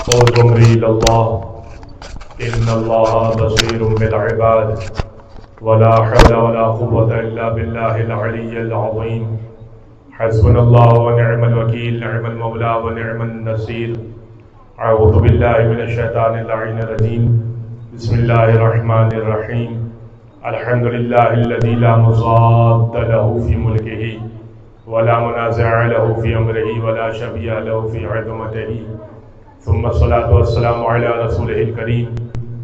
صوت عمري إلى الله إن الله بصير بالعباد ولا حول ولا قوة إلا بالله العلي العظيم حسبنا الله ونعم الوكيل نعم المولى ونعم النصير أعوذ بالله من الشيطان اللعين الرجيم بسم الله الرحمن الرحيم الحمد لله الذي لا مضاد له في ملكه ولا منازع له في أمره ولا شبيه له في عظمته ثم الصلاة والسلام على رسوله الكريم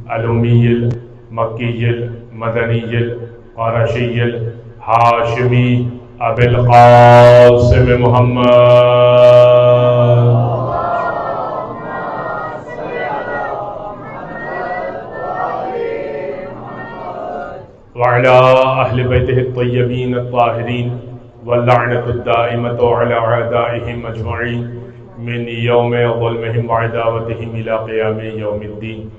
الأمي المكي المدني القرشي الهاشمي أبي القاسم محمد وعلى أهل بيته الطيبين الطاهرين واللعنة الدائمة على أعدائهم أجمعين من يوم ظلمهم وعداوتهم إلى قيام يوم الدين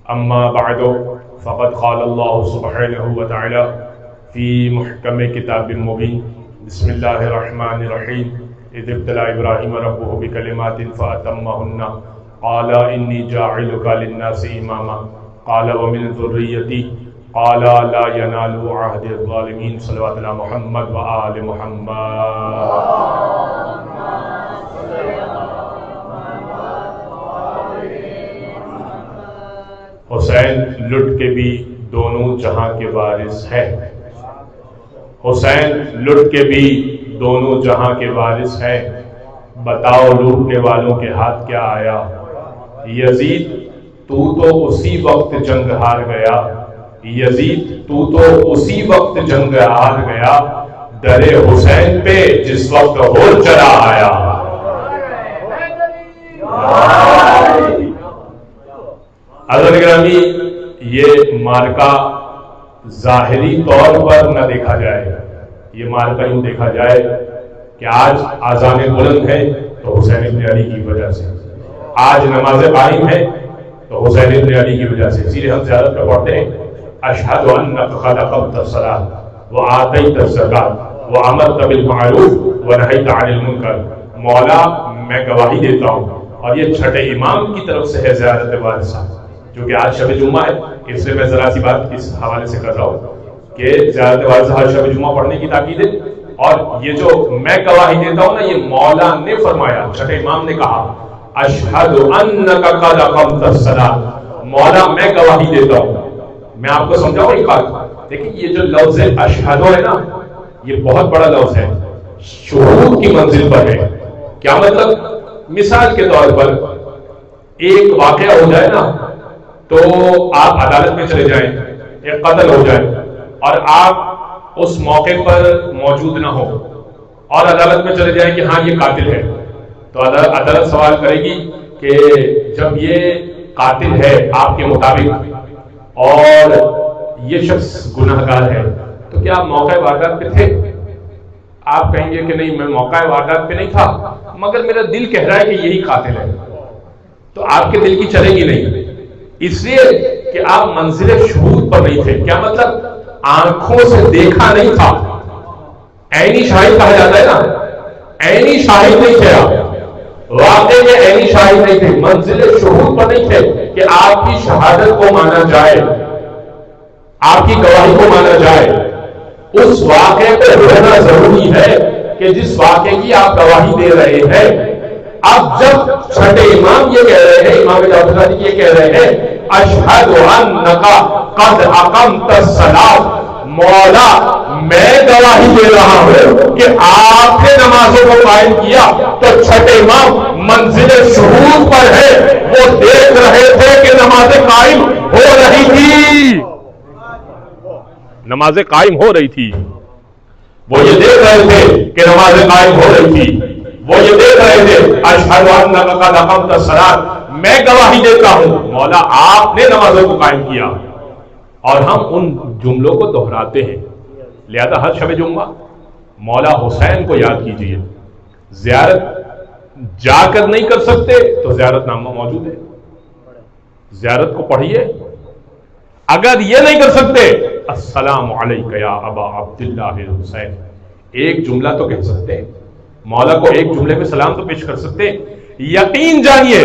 أما بعد فقد قال الله سبحانه وتعالى في محكم كتاب مبين بسم الله الرحمن الرحيم إذ ابتلى إبراهيم ربه بكلمات فأتمهن قال إني جاعلك للناس إماما قال ومن ذريتي قال لا ينال عهد الظالمين صلوات على محمد وآل محمد حسین لٹ کے بھی دونوں جہاں کے وارث ہیں حسین لٹ کے بھی دونوں جہاں کے وارث ہیں بتاؤ لوٹنے والوں کے ہاتھ کیا آیا یزید تو اسی وقت جنگ ہار گیا یزید تو اسی وقت جنگ ہار گیا درے حسین پہ جس وقت ہو چلا آیا حضرت گرامی یہ مارکا ظاہری طور پر نہ دیکھا جائے یہ مارکا یوں دیکھا جائے کہ آج آذان بلند ہے تو حسین ابن علی کی وجہ سے آج نماز قائم ہے تو حسین ابن علی کی وجہ سے اسی لیے ہم زیارت پہ پڑھتے ہیں اشہد انک قد اقمت الصلاۃ وآتیت الزکاۃ وامرت بالمعروف ونہیت عن المنکر مولا میں گواہی دیتا ہوں اور یہ چھٹے امام کی طرف سے ہے زیارت وارثہ جو کہ آج شب جمعہ ہے اس لیے میں ذرا سی بات اس حوالے سے کر رہا ہوں کہ زیارت وارثہ آج شب جمعہ پڑھنے کی تاکید ہے اور یہ جو میں گواہی دیتا ہوں نا یہ مولا نے فرمایا چھٹے امام نے کہا اشہد انک قد اقمت الصلاۃ مولا میں گواہی دیتا ہوں میں آپ کو سمجھاؤں ایک بات دیکھیں یہ جو لفظ ہے اشہدو ہے نا یہ بہت بڑا لفظ ہے شہود کی منزل پر ہے کیا مطلب مثال کے طور پر ایک واقعہ ہو جائے نا تو آپ عدالت میں چلے جائیں ایک قتل ہو جائے اور آپ اس موقع پر موجود نہ ہو اور عدالت میں چلے جائیں کہ ہاں یہ قاتل ہے تو عدالت سوال کرے گی کہ جب یہ قاتل ہے آپ کے مطابق اور یہ شخص گناہ گار ہے تو کیا آپ موقع واردات پہ تھے آپ کہیں گے کہ نہیں میں موقع واردات پہ نہیں تھا مگر میرا دل کہہ رہا ہے کہ یہی قاتل ہے تو آپ کے دل کی چلے گی نہیں اس لیے کہ آپ منزل شہود پر نہیں تھے کیا مطلب آنکھوں سے دیکھا نہیں تھا عینی شاہد کہا جاتا ہے نا عینی شاہد نہیں تھے آپ واقعے میں عینی شاہد نہیں تھے منزل شہود پر نہیں تھے کہ آپ کی شہادت کو مانا جائے آپ کی گواہی کو مانا جائے اس واقعے پہ رہنا ضروری ہے کہ جس واقعے کی آپ گواہی دے رہے ہیں اب جب چھٹے امام یہ کہہ رہے ہیں امام جعفر صادق یہ کہہ رہے ہیں اشہد انک قد اقمت الصلاۃ مولا میں گواہی دے رہا ہوں کہ آپ نے نمازوں کو قائم کیا تو چھٹے امام منزل شہود پر ہے وہ دیکھ رہے تھے کہ نمازیں قائم ہو رہی تھی نمازیں قائم ہو رہی تھی وہ یہ دیکھ رہے تھے کہ نمازیں قائم ہو رہی تھی وہ یہ دیکھ رہے تھے اشہد انک قد اقمت الصلاۃ میں گواہی دیتا ہوں مولا آپ نے نمازوں کو قائم کیا اور ہم ان جملوں کو دہراتے ہیں لہذا ہر شب جمعہ مولا حسین کو یاد کیجئے زیارت جا کر نہیں کر سکتے تو زیارت نامہ موجود ہے زیارت کو پڑھیے اگر یہ نہیں کر سکتے السلام علیک یا ابا عبداللہ حسین ایک جملہ تو کہہ سکتے مولا کو ایک جملے میں سلام تو پیش کر سکتے یقین جانیے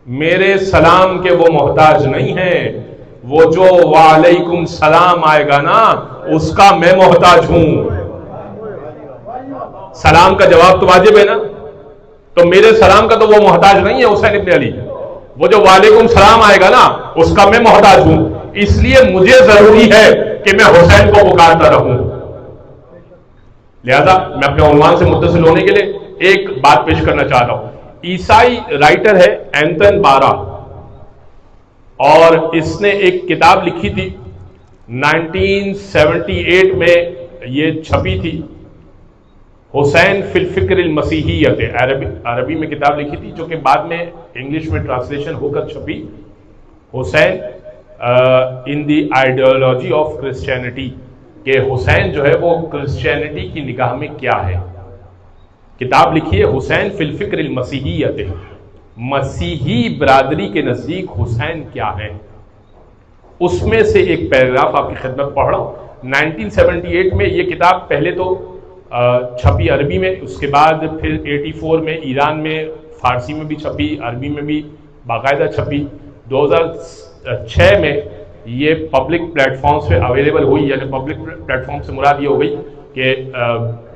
میرے سلام کے وہ محتاج نہیں ہیں، وہ جو وعلیکم سلام آئے گا نا اس کا میں محتاج ہوں۔ سلام کا جواب تو واجب ہے نا، تو میرے سلام کا تو وہ محتاج نہیں ہے حسین ابن علی، وہ جو وعلیکم سلام آئے گا نا اس کا میں محتاج ہوں، اس لیے مجھے ضروری ہے کہ میں حسین کو پکارتا رہوں۔ لہذا میں اپنے عنوان سے متصل ہونے کے لیے ایک بات پیش کرنا چاہ رہا ہوں۔ عیسائی رائٹر ہے اینتن بارا، اور اس نے ایک کتاب لکھی تھی 1978 میں، یہ چھپی تھی، حسین فی الفکر المسیحیت، عربی میں کتاب لکھی تھی جو کہ بعد میں انگلش میں ٹرانسلیشن ہو کر چھپی، حسین ان دی آئیڈیالوجی آف کرسچینٹی، کہ حسین جو ہے وہ کرسچینٹی کی نگاہ میں کیا ہے۔ کتاب لکھی ہے حسین فی الفکر المسیحیت، مسیحی برادری کے نزدیک حسین کیا ہے۔ اس میں سے ایک پیراگراف آپ کی خدمت پڑھ رہا ہوں۔ 1978 میں یہ کتاب پہلے تو چھپی عربی میں، اس کے بعد پھر 84 میں ایران میں فارسی میں بھی چھپی، عربی میں بھی باقاعدہ چھپی۔ 2006 میں یہ پبلک پلیٹ فارمز پہ اویلیبل ہوئی، یعنی پبلک پلیٹ فارم سے مراد یہ ہو گئی کہ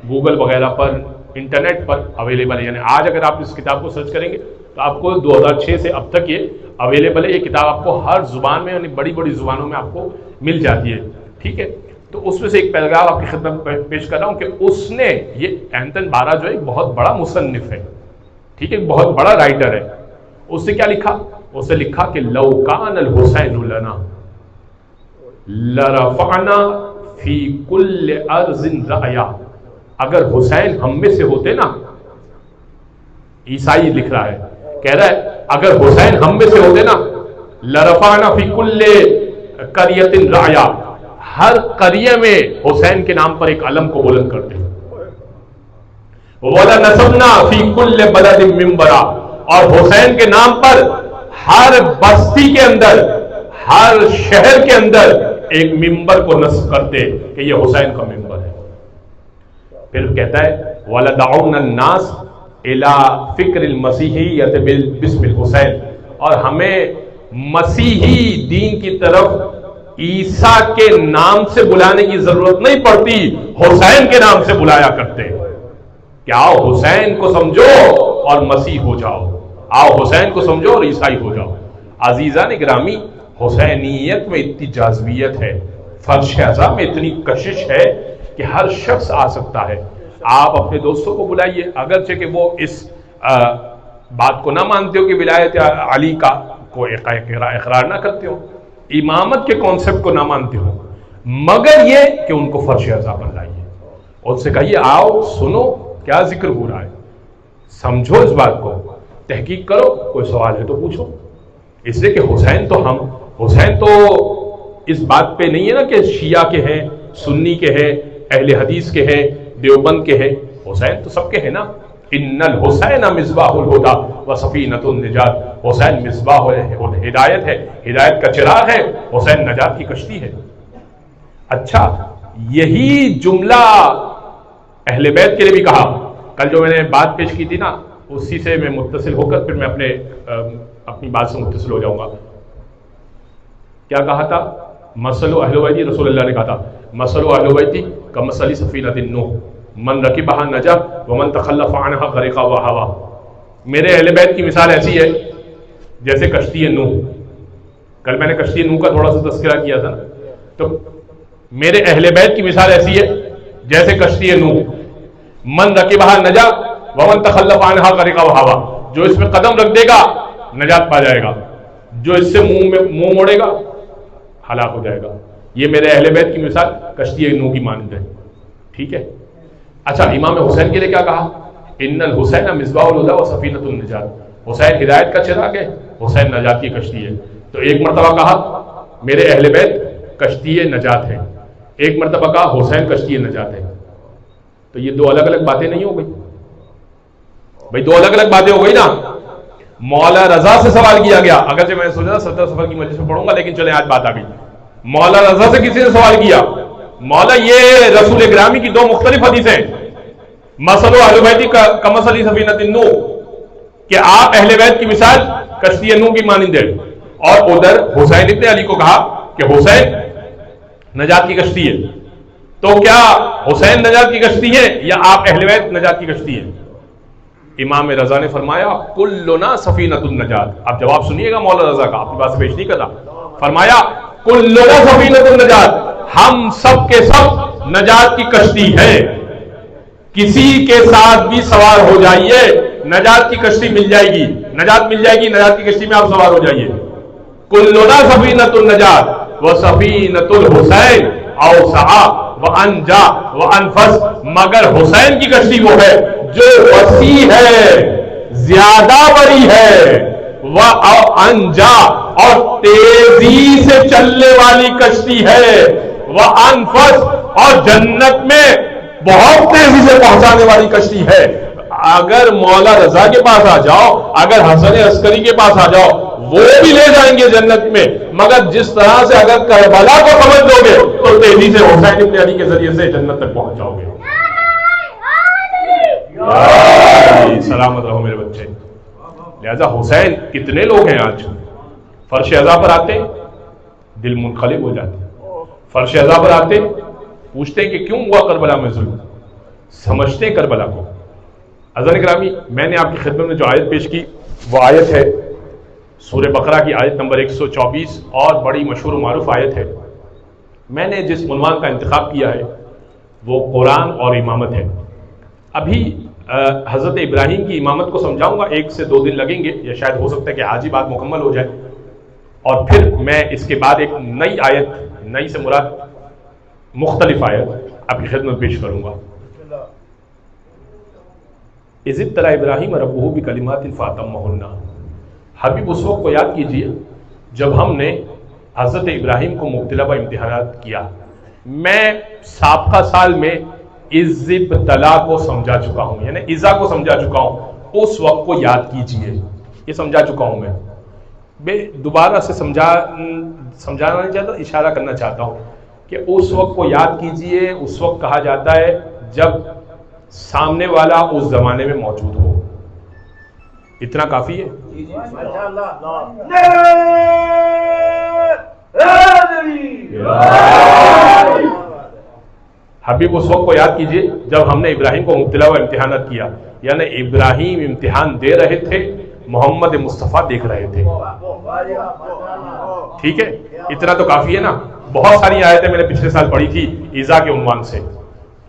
گوگل وغیرہ پر، انٹرنیٹ پر اویلیبل ہے، یعنی آج اگر آپ اس کتاب کو سرچ کریں گے تو آپ کو 2006 سے اب تک یہ اویلیبل ہے۔ یہ کتاب آپ کو ہر زبان میں، یعنی بڑی بڑی زبانوں میں آپ کو مل جاتی ہے، ٹھیک ہے۔ تو اس میں سے ایک پیراگراف آپ کی خدمت میں پیش کر رہا ہوں کہ اس نے، یہ اینتن بارا جو ہے ایک بہت بڑا مصنف ہے، ٹھیک ہے، بہت بڑا رائٹر ہے۔ اس نے کیا لکھا؟ اس نے لکھا کہ لو کان الحسین لنا لرفعنا فی کل ارض رعیا، اگر حسین ہم میں سے ہوتے نا، عیسائی لکھ رہا ہے، کہہ رہا ہے اگر حسین ہم میں سے ہوتے نا، لرفعنا فی کل قریۃ رعیا، ہر قریے میں حسین کے نام پر ایک علم کو بلند کرتے، وَلَنَصَبْنَا فِي كُلِّ بَلَدٍ مِّنبَرًا، اور حسین کے نام پر ہر بستی کے اندر، ہر شہر کے اندر ایک ممبر کو نصب کرتے کہ یہ حسین کا ممبر ہے۔ پھر کہتا ہے وَلَدَعُونَ النَّاسَ إِلَىٰ فِكْرِ الْمَسِيحِيَّةِ بِاسْمِ الْحُسَيْن، اور ہمیں مسیحی دین کی طرف عیسیٰ کے نام سے بلانے کی ضرورت نہیں پڑتی، حسین کے نام سے بلایا کرتے کہ آؤ حسین کو سمجھو اور مسیح ہو جاؤ، آؤ حسین کو سمجھو اور عیسائی ہو جاؤ۔ عزیزان گرامی، حسینیت میں اتنی جاذبیت ہے، فرش اعظم میں اتنی کشش ہے کہ ہر شخص آ سکتا ہے۔ آپ اپنے دوستوں کو بلائیے، اگرچہ کہ وہ اس بات کو نہ مانتے ہو کہ ولایت علی کا کوئی اقرار نہ کرتے ہو، امامت کے کانسیپٹ کو نہ مانتے ہو، مگر یہ کہ ان کو فرش اعظم پر لائیے، ان سے کہیے آؤ سنو کیا ذکر ہو رہا ہے، سمجھو اس بات کو، تحقیق کرو، کوئی سوال ہے تو پوچھو۔ اس لیے کہ حسین تو اس بات پہ نہیں ہے نا کہ شیعہ کے ہیں، سنی کے ہیں، اہل حدیث کے ہیں، دیوبند کے ہیں، حسین تو سب کے ہیں نا۔ ان الحسین مصباح الہدی و سفینۃ النجات، حسین مصباح ہدایت ہے، ہدایت کا چراغ ہے، حسین نجات کی کشتی ہے۔ اچھا، یہی جملہ اہل بیت کے لیے بھی کہا۔ کل جو میں نے بات پیش کی تھی نا، اسی سے میں متصل ہو کر پھر میں اپنی بات سے متصل ہو جاؤں گا۔ کیا کہا تھا؟ مثل اہل بیتی، رسول اللہ نے کہا تھا مثل اہل بیتی کمثل سفینۃ نوح من رکبها نجا ومن تخلف عنها غرق وهوى، میرے اہل بیت کی مثال ایسی ہے جیسے کشتی نوح۔ کل میں نے کشتی نوح کا تھوڑا سا تذکرہ کیا تھا، تو میرے اہل بیت کی مثال ایسی ہے جیسے کشتی نوح، من رکبها نجا ومن تخلف عنها غرق وهوى، جو اس میں قدم رکھ دے گا نجات پا جائے گا، جو اس سے منہ موڑے گا ہلاک ہو جائے گا۔ یہ میرے اہل بیت کی مثال کشتی نوح کی مانند ہے، ٹھیک ہے۔ اچھا، امام حسین کے لیے کیا کہا؟ ان الحسین مصباح الہدی و سفینۃ النجات، حسین ہدایت کا چراغ ہے، حسین نجات کی کشتی ہے۔ تو ایک مرتبہ کہا میرے اہل بیت کشتی نجات ہے، ایک مرتبہ کہا حسین کشتی نجات ہے۔ تو یہ دو الگ الگ باتیں نہیں ہو گئی بھائی، دو الگ الگ باتیں ہو گئی نا۔ مولا رضا سے سوال کیا گیا، اگرچہ میں نے سوچا 17 صفحہ کی مجلس میں پڑھوں گا، لیکن چلے آج بات آ گئی۔ مولا رضا سے کسی نے سوال کیا، مولا یہ رسول گرامی کی دو مختلف حدیثیں، مثل اہل بیت کمثل سفینۃ نوح، کہ آپ اہل بیت کی مثال کشتی نوح کی مانند ہے، اور ادھر حسین ابن علی کو کہا کہ حسین نجات کی کشتی ہے، تو کیا حسین نجات کی کشتی ہے یا آپ اہل بیت نجات کی کشتی ہے؟ امام رضا نے فرمایا کلنا سفینۃ النجات. آپ جواب سنیے گا مولا رضا کا، اپنی بات سے پیش نہیں کرتا. فرمایا کلنا سفینۃ النجات، ہم سب کے سب نجات کی کشتی ہے، کسی کے ساتھ بھی سوار ہو جائیے نجات کی کشتی مل جائے گی، نجات مل جائے گی، نجات کی کشتی میں آپ سوار ہو جائیے. کلنا سفینۃ النجات وسفینۃ الحسین اوسع وانجا وانفس، مگر حسین کی کشتی وہ ہے جو وسیع ہے، زیادہ بڑی ہے، وانجا اور تیزی سے چلنے والی کشتی ہے، وانفس اور جنت میں بہت تیزی سے پہنچانے والی کشتی ہے. اگر مولا رضا کے پاس آ جاؤ، اگر حسن عسکری کے پاس آ جاؤ، وہ بھی لے جائیں گے جنت میں، مگر جس طرح سے اگر کربلا کو سمجھ لو گے تو تیزی سے حسین ابن علی کے ذریعے سے جنت تک پہنچ جاؤ گے. سلامت رہو میرے بچے. لہذا حسین کتنے لوگ ہیں آج فرش عزا پر آتے دل منقلب ہو جاتے، فرش عزا پر آتے پوچھتے کہ کیوں ہوا کربلا میں ظلم، سمجھتے کربلا کو. حضرت گرامی، میں نے آپ کی خدمت میں جو آیت پیش کی وہ آیت ہے سورہ بقرہ کی آیت نمبر 124، اور بڑی مشہور و معروف آیت ہے. میں نے جس عنوان کا انتخاب کیا ہے وہ قرآن اور امامت ہے. ابھی حضرت ابراہیم کی امامت کو سمجھاؤں گا، 1 سے 2 دن لگیں گے، یا شاید ہو سکتا ہے کہ آج ہی بات مکمل ہو جائے، اور پھر میں اس کے بعد ایک نئی آیت، نئی سے مراد مختلف آیت آپ کی خدمت پیش کروں گا. اذ ابتلی ابراہیم ربہ بکلمات فاتمہن. حبیب اس وقت کو یاد کیجئے جب ہم نے حضرت ابراہیم کو مبتلا و امتحانات کیا. میں سابقہ سال میں اذ ابتلا کو سمجھا چکا ہوں، یعنی اذا کو سمجھا چکا ہوں، اس وقت کو یاد کیجئے، یہ سمجھا چکا ہوں میں دوبارہ سے سمجھانا نہیں چاہتا، اشارہ کرنا چاہتا ہوں کہ اس وقت کو یاد کیجئے. اس وقت کہا جاتا ہے جب سامنے والا اس زمانے میں موجود ہو. اتنا کافی ہے. حبیب اس وقت کو یاد کیجئے جب ہم نے ابراہیم کو مبتلا و امتحانات کیا، یعنی ابراہیم امتحان دے رہے تھے، محمد مصطفیٰ دیکھ رہے تھے. ٹھیک ہے، اتنا تو کافی ہے نا. بہت ساری آیتیں میں نے پچھلے سال پڑھی تھی ایذا کے عنوان سے،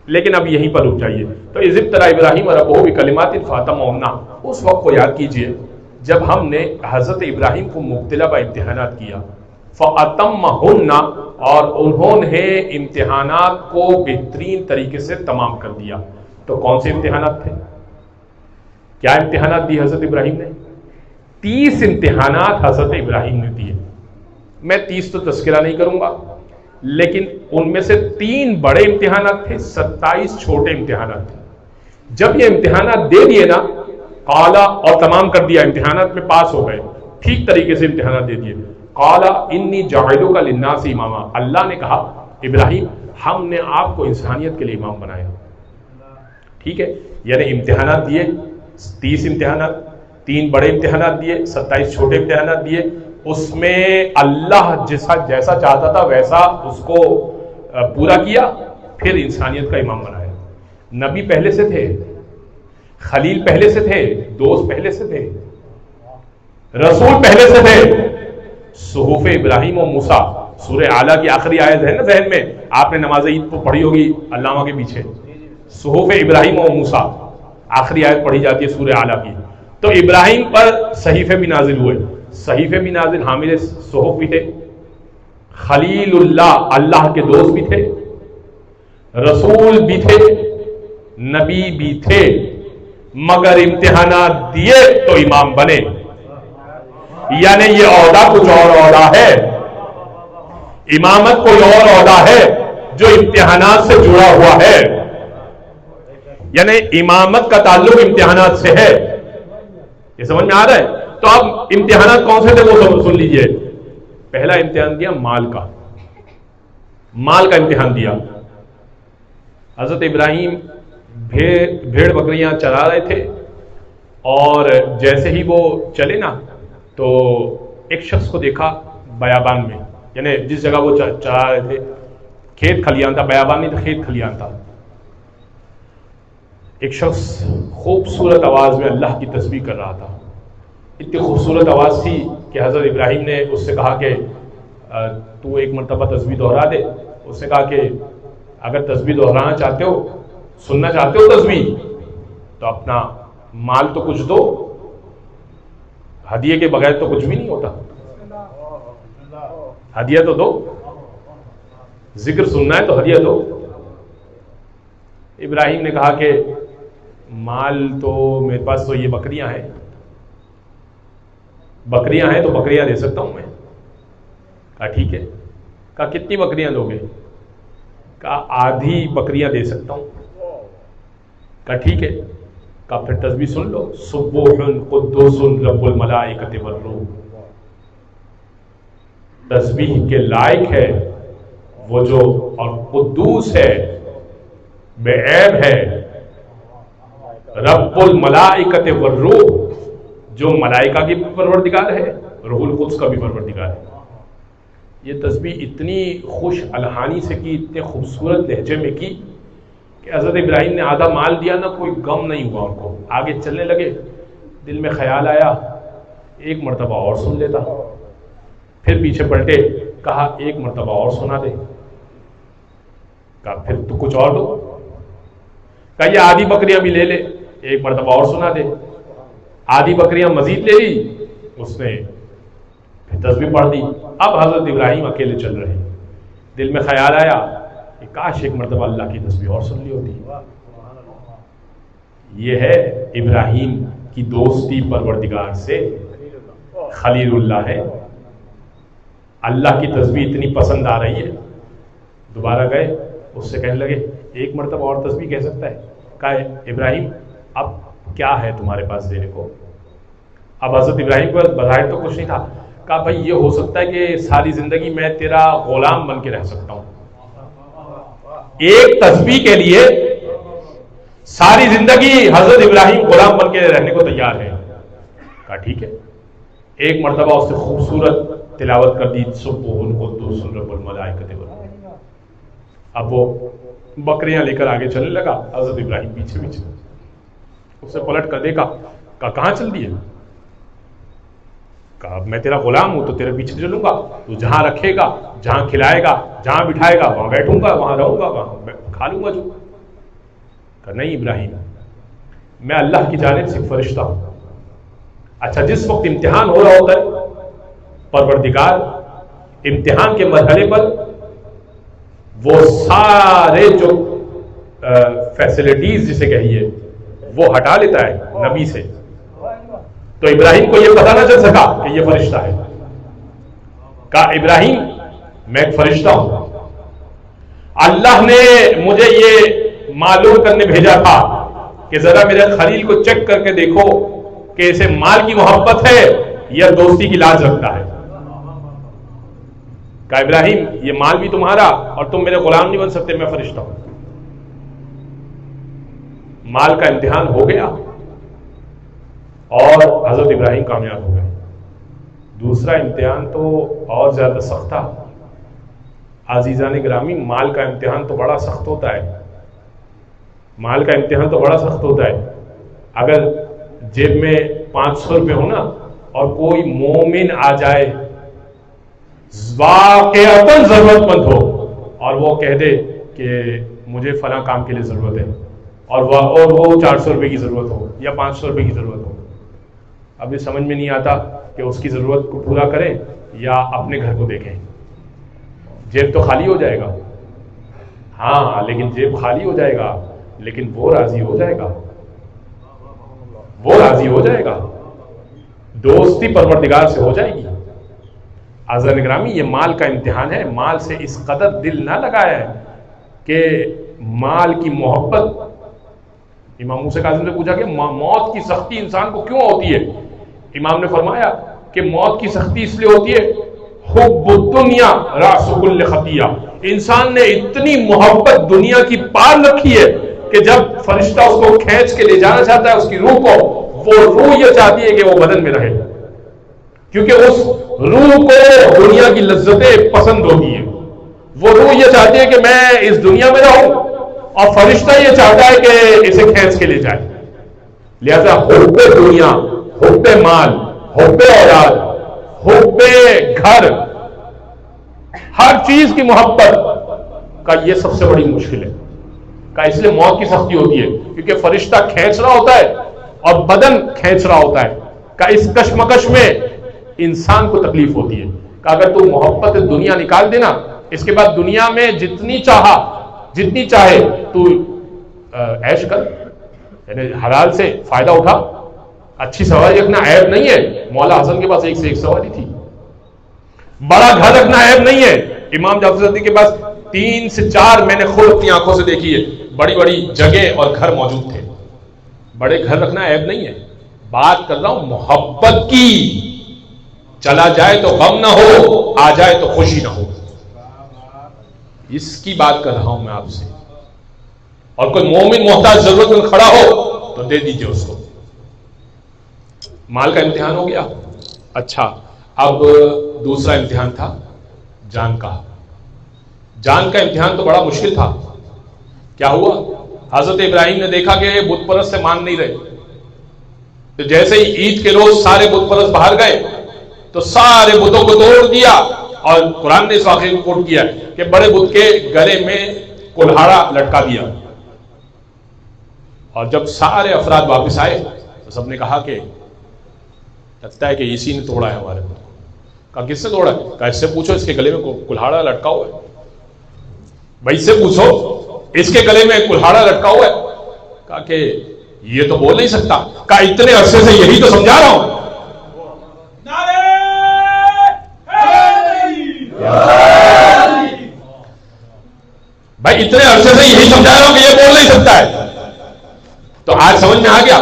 لیکن اب یہیں پر رک جائیے. تو اذ ابتلی ابراہیم ربہ بکلمات فاتمہن، اس وقت کو یاد کیجئے جب ہم نے حضرت ابراہیم کو مبتلا و امتحانات کیا، فاتمہن، اور انہوں نے امتحانات کو بہترین طریقے سے تمام کر دیا. تو کون سے امتحانات تھے؟ کیا امتحانات دی حضرت ابراہیم نے؟ 30 امتحانات حضرت ابراہیم نے دیے. میں 30 تو تذکرہ نہیں کروں گا، لیکن ان میں سے 3 بڑے امتحانات تھے، 27 چھوٹے امتحانات تھے. جب یہ امتحانات دے دیے نا، قالا، اور تمام کر دیا، امتحانات میں پاس ہو گئے، ٹھیک طریقے سے امتحانات دے دیے. قالا انی جاعلک للناس اماما، اللہ نے کہا ابراہیم ہم نے آپ کو انسانیت کے لیے امام بنایا. ٹھیک ہے، یعنی امتحانات دیے، 30 امتحانات، 3 بڑے امتحانات دیے، 27 چھوٹے امتحانات دیے. اس میں اللہ جیسا چاہتا تھا ویسا اس کو پورا کیا، پھر انسانیت کا امام بنایا. نبی پہلے سے تھے، خلیل پہلے سے تھے، دوست پہلے سے تھے، رسول پہلے سے تھے. صحف ابراہیم و موسیٰ، سورہ اعلیٰ کی آخری آیت ہے نا ذہن میں، آپ نے نماز عید کو پڑھی ہوگی علامہ کے پیچھے. صحف ابراہیم و موسیٰ آخری آیت پڑھی جاتی ہے سورہ اعلیٰ کی. تو ابراہیم پر صحیفے بھی نازل ہوئے، صحیفے بھی نازل، حامل صحف بھی تھے. خلیل اللہ، اللہ کے دوست بھی تھے، رسول بھی تھے، نبی بھی تھے، مگر امتحانات دیے تو امام بنے. یعنی یہ عہدہ کچھ اور عہدہ ہے، امامت کوئی اور عہدہ ہے جو امتحانات سے جڑا ہوا ہے. یعنی امامت کا تعلق امتحانات سے ہے. یہ سمجھ میں آ رہا ہے؟ تو اب امتحانات کون سے تھے وہ سن لیجئے. پہلا امتحان دیا مال کا، مال کا امتحان دیا. حضرت ابراہیم بھیڑ بکریاں چرا رہے تھے، اور جیسے ہی وہ چلے نا تو ایک شخص کو دیکھا بیابان میں، یعنی جس جگہ وہ چلا رہے تھے، کھیت کھلیان تھا، بیابان نہیں تھا، کھیت کھلیان تھا. ایک شخص خوبصورت آواز میں اللہ کی تسبیح کر رہا تھا. اتنی خوبصورت آواز تھی کہ حضرت ابراہیم نے اس سے کہا کہ تو ایک مرتبہ تسبیح دہرا دے. اس نے کہا کہ اگر تسبیح دہرانا چاہتے ہو، سننا چاہتے ہو تسبیح، تو اپنا مال تو کچھ دو، ہدیے کے بغیر تو کچھ بھی نہیں ہوتا، ہدیہ تو دو، ذکر سننا ہے تو ہدیہ دو. ابراہیم نے کہا کہ مال تو میرے پاس تو یہ بکریاں ہیں، بکریاں ہیں تو بکریاں دے سکتا ہوں میں. کہا ٹھیک ہے. کہا کتنی بکریاں دو گے؟ کہا آدھی بکریاں دے سکتا ہوں. کہا ٹھیک ہے. کہا پھر تسبیح سن لو، سبوح قدوس رب الملائکۃ والروح. تسبیح کے لائق ہے وہ جو، اور قدوس ہے، بے عیب ہے، رب الملائکۃ والروح، جو ملائکہ کی پروردگار ہے، روح القدس کا بھی پروردگار ہے. یہ تسبیح اتنی خوش الحانی سے کی، اتنے خوبصورت لہجے میں کی کہ حضرت ابراہیم نے آدھا مال دیا نا، کوئی غم نہیں ہوا ان کو. آگے چلنے لگے. دل میں خیال آیا ایک مرتبہ اور سن لیتا. پھر پیچھے پلٹے، کہا ایک مرتبہ اور سنا دے. کہا پھر تو کچھ اور دو. کہا یہ آدھی بکریاں بھی لے لے، ایک مرتبہ اور سنا دے. آدھی بکریاں مزید لے لی اس نے، پھر تسبیح پڑھ دی. اب حضرت ابراہیم اکیلے چل رہے. دل میں خیال آیا کہ کاش ایک مرتبہ اللہ کی تسبیح اور سن لی ہوتی. یہ ہے ابراہیم کی دوستی پروردگار سے. خلیل اللہ ہے. اللہ کی تسبیح اتنی پسند آ رہی ہے. دوبارہ گئے، اس سے کہنے لگے ایک مرتبہ اور تسبیح کہہ سکتا ہے؟ کہا ابراہیم اب کیا ہے تمہارے پاس دینے کو؟ اب حضرت ابراہیم کو بظاہر تو کچھ نہیں تھا. کہا بھائی یہ ہو سکتا ہے کہ ساری زندگی میں تیرا غلام بن کے رہ سکتا ہوں. ایک تسبیح کے لیے ساری زندگی حضرت ابراہیم غلام بن کے رہنے کو تیار ہے. کہا ٹھیک ہے. ایک مرتبہ اس نے خوبصورت تلاوت کر دی، سبوح قدوس رب الملائکۃ والروح. اب وہ بکریاں لے کر آگے چلنے لگا، حضرت ابراہیم پیچھے پیچھے. اسے پلٹ کر دیکھا. کہا کہاں چل دیے؟ کہا میں تیرا غلام ہوں تو تیرے پیچھے چلوں گا، تو جہاں رکھے گا، جہاں کھلائے گا، جہاں بٹھائے گا وہاں بیٹھوں گا، وہاں رہوں گا، وہاں کھا لوں گا جو. کہا نہیں ابراہیم، میں اللہ کی جانب سے فرشتہ ہوں. اچھا جس وقت امتحان ہو رہا ہوتا ہے، پروردگار امتحان کے مرحلے پر وہ سارے جو فیسلٹیز جسے کہیے وہ ہٹا لیتا ہے نبی سے. تو ابراہیم کو یہ پتہ نہ چل سکا کہ یہ فرشتہ ہے. کہا ابراہیم میں ایک فرشتہ ہوں، اللہ نے مجھے یہ معلوم کرنے بھیجا تھا کہ ذرا میرے خلیل کو چیک کر کے دیکھو کہ اسے مال کی محبت ہے یا دوستی کی لاج رکھتا ہے. کہا ابراہیم یہ مال بھی تمہارا اور تم میرے غلام نہیں بن سکتے، میں فرشتہ ہوں. مال کا امتحان ہو گیا اور حضرت ابراہیم کامیاب ہو گئے. دوسرا امتحان تو اور زیادہ سخت تھا. عزیزان گرامی، مال کا امتحان تو بڑا سخت ہوتا ہے. مال کا امتحان تو بڑا سخت ہوتا ہے. اگر جیب میں 500 روپے ہو نا اور کوئی مومن آ جائے واقعتاً ضرورت مند ہو اور وہ کہہ دے کہ مجھے فلاں کام کے لیے ضرورت ہے اور وہ 400 روپے کی ضرورت ہو یا 500 روپے کی ضرورت ہو، اب یہ سمجھ میں نہیں آتا کہ اس کی ضرورت کو پورا کریں یا اپنے گھر کو دیکھیں. جیب تو خالی ہو جائے گا، ہاں لیکن جیب خالی ہو جائے گا لیکن وہ راضی ہو جائے گا، وہ راضی ہو جائے گا، دوستی پروردگار سے ہو جائے گی. عزیزان گرامی، یہ مال کا امتحان ہے. مال سے اس قدر دل نہ لگایا ہے کہ مال کی محبت. امام موسیٰ کاظم سے پوچھا کہ موت کی سختی انسان کو کیوں ہوتی ہے؟ امام نے فرمایا کہ موت کی سختی اس لیے ہوتی ہے حب الدنیا راس کل خطیہ. انسان نے اتنی محبت دنیا کی پال رکھی ہے کہ جب فرشتہ اس کو کھینچ کے لے جانا چاہتا ہے اس کی روح کو، وہ روح یہ چاہتی ہے کہ وہ بدن میں رہے، کیونکہ اس روح کو دنیا کی لذتیں پسند ہوتی ہیں. وہ روح یہ چاہتی ہے کہ میں اس دنیا میں رہوں، اور فرشتہ یہ چاہتا ہے کہ اسے کھینچ کے لے جائے. لہذا حب دنیا، حب مال، حب اولاد، حب گھر، ہر چیز کی محبت کا یہ سب سے بڑی مشکل ہے. اس لیے موت کی سختی ہوتی ہے، کیونکہ فرشتہ کھینچ رہا ہوتا ہے اور بدن کھینچ رہا ہوتا ہے. اس کشمکش میں انسان کو تکلیف ہوتی ہے. اگر تو محبت دنیا نکال دینا، اس کے بعد دنیا میں جتنی چاہے تو عیش کر، یعنی حلال سے فائدہ اٹھا، اچھی سواری رکھنا عیب نہیں ہے. مولا حسن کے پاس ایک سے ایک سواری تھی. بڑا گھر رکھنا عیب نہیں ہے. امام جعفر صادق کے پاس 3 سے 4 میں نے خود اپنی آنکھوں سے دیکھی ہے، بڑی بڑی جگہ اور گھر موجود تھے. بڑے گھر رکھنا عیب نہیں ہے. بات کر رہا ہوں محبت کی. چلا جائے تو غم نہ ہو، آ جائے تو خوشی نہ ہو. اس کی بات کر رہا ہوں میں آپ سے. اور کوئی مومن محتاج ضرورت میں کھڑا ہو تو دے دیجئے اس کو. مال کا امتحان ہو گیا. اچھا، اب دوسرا امتحان تھا جان کا. جان کا امتحان تو بڑا مشکل تھا. کیا ہوا؟ حضرت ابراہیم نے دیکھا کہ بت پرست سے مان نہیں رہے. تو جیسے ہی عید کے روز سارے بت پرست باہر گئے تو سارے بتوں کو توڑ دیا. اور قرآن نے اس واقعے کو کوٹ کیا کہ بڑے بت کے گلے میں کلہاڑا لٹکا دیا. اور جب سارے افراد واپس آئے تو سب نے کہا کہ لگتا ہے کہ اسی نے توڑا ہے ہمارے بت کو. کہا کس نے توڑا ہے؟ کہا اس سے پوچھو، اس کے گلے میں کلہاڑا لٹکا ہوا ہے. بھائی سے پوچھو، اس کے گلے میں کلہاڑا لٹکا ہوا ہے. کہا کہ یہ تو بول نہیں سکتا. کہا اتنے عرصے سے یہی تو سمجھا رہا ہوں. بھائی اتنے عرصے سے یہی سمجھا رہا ہوں کہ یہ بول نہیں سکتا ہے. تو آج سمجھ میں آ گیا؟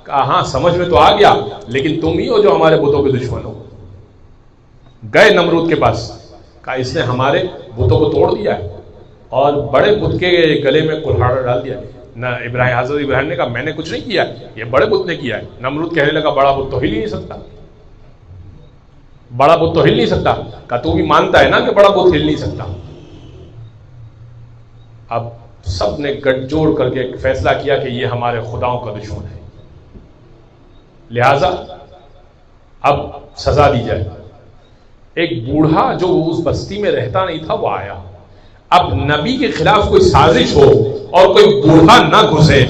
کہا ہاں سمجھ میں تو آ گیا، لیکن تم ہی ہو جو ہمارے بتوں کے دشمن ہو. گئے نمرود کے پاس. کہا اس نے ہمارے بتوں کو توڑ دیا ہے اور بڑے بت کے گلے میں کلہاڑا ڈال دیا. نہ حضرت ابراہیم نے کہا میں نے کچھ نہیں کیا، یہ بڑے بت نے کیا ہے. نمرود کہنے لگا بڑا بت تو ہل ہی نہیں سکتا، بڑا بت تو ہل نہیں سکتا. کہا تو بھی مانتا ہے نا کہ بڑا بت ہل نہیں سکتا. اب سب نے گٹھ جوڑ کر کے ایک فیصلہ کیا کہ یہ ہمارے خداؤں کا دشمن ہے، لہذا اب سزا دی جائے. ایک بوڑھا جو اس بستی میں رہتا نہیں تھا وہ آیا. اب نبی کے خلاف کوئی سازش ہو اور کوئی بوڑھا نہ گھسے،